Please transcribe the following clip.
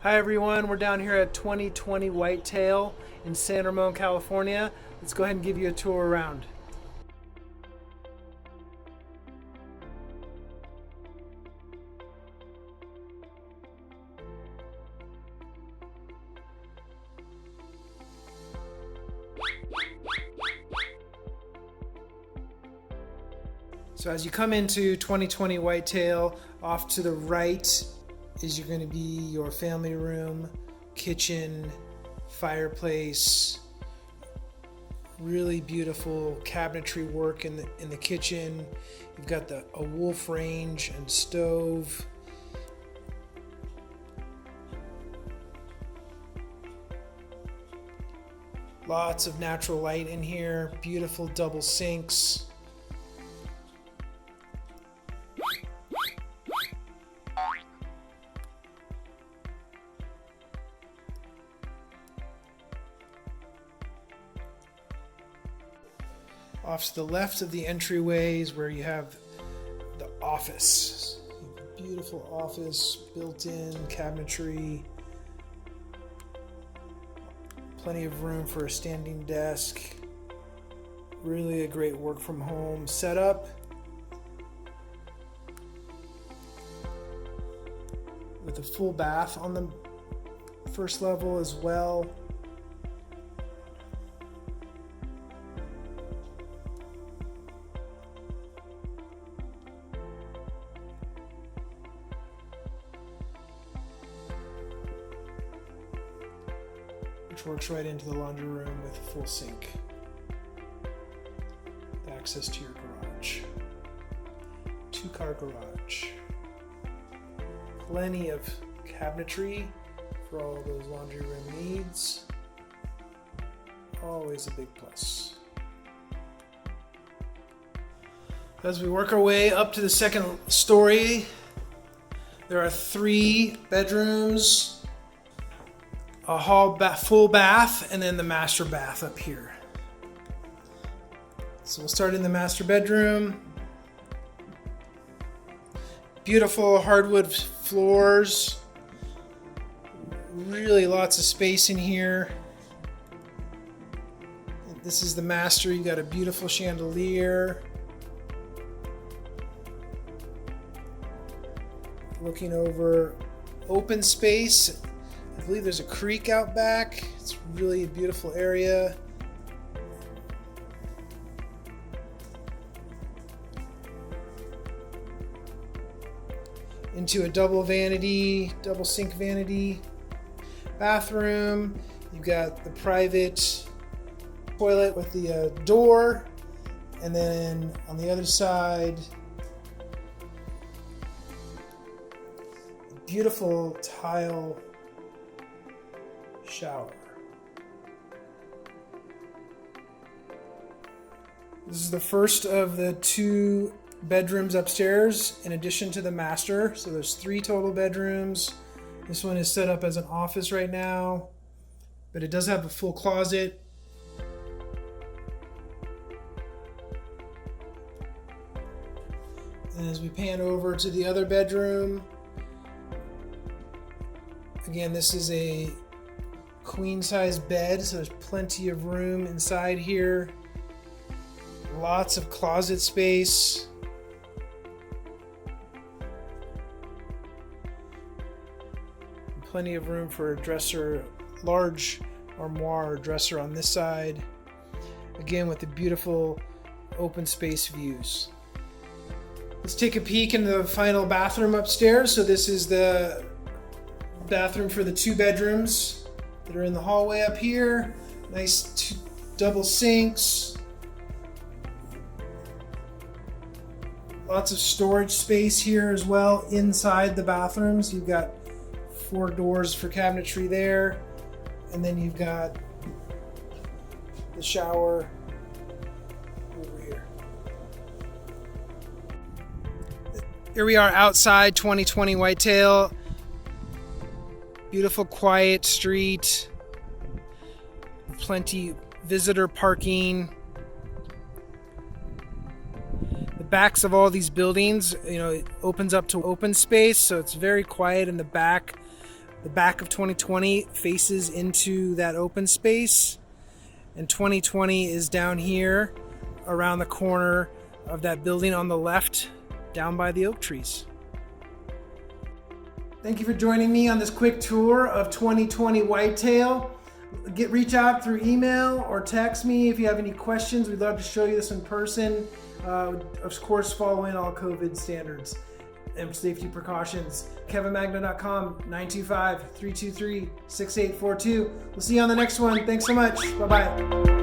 Hi everyone, we're down here at 2020 Whitetail in San Ramon, California. Let's go ahead and give you a tour around. So as you come into 2020 Whitetail, off to the right is going to be your family room, kitchen, fireplace, really beautiful cabinetry work in the kitchen. You've got a wolf range and stove. Lots of natural light in here, beautiful double sinks. Off to the left of the entryways where you have the office. Beautiful office, built-in cabinetry. Plenty of room for a standing desk. Really a great work from home setup. With a full bath on the first level as well. Which works right into the laundry room with a full sink. Access to your garage. 2-car garage. Plenty of cabinetry for all those laundry room needs. Always a big plus. As we work our way up to the second story, there are 3 bedrooms, a full bath, and then the master bath up here. So we'll start in the master bedroom. Beautiful hardwood floors. Really lots of space in here. This is the master. You got a beautiful chandelier. Looking over open space. I believe there's a creek out back. It's really a beautiful area. Into a double sink vanity. Bathroom. You've got the private toilet with the door. And then on the other side, beautiful tile shower. This is the first of the 2 bedrooms upstairs in addition to the master. So there's 3 total bedrooms. This one is set up as an office right now, but it does have a full closet. And as we pan over to the other bedroom, again, this is a queen size bed, so there's plenty of room inside here. Lots of closet space. Plenty of room for a dresser, large armoire dresser on this side. Again, with the beautiful open space views. Let's take a peek in the final bathroom upstairs. So this is the bathroom for the 2 bedrooms that are in the hallway up here. Nice double sinks. Lots of storage space here as well inside the bathrooms. You've got 4 doors for cabinetry there. And then you've got the shower over here. Here we are outside 2020 Whitetail. Beautiful quiet street. Plenty visitor parking. The backs of all these buildings, it opens up to open space, so it's very quiet in the back The back of 2020 faces into that open space, and 2020 is down here around the corner of that building on the left, down by the oak trees. Thank you for joining me on this quick tour of 2020 Whitetail. Reach out through email or text me if you have any questions. We'd love to show you this in person. Of course, following all COVID standards and safety precautions. KevinMagna.com, 925-323-6842. We'll see you on the next one. Thanks so much. Bye-bye.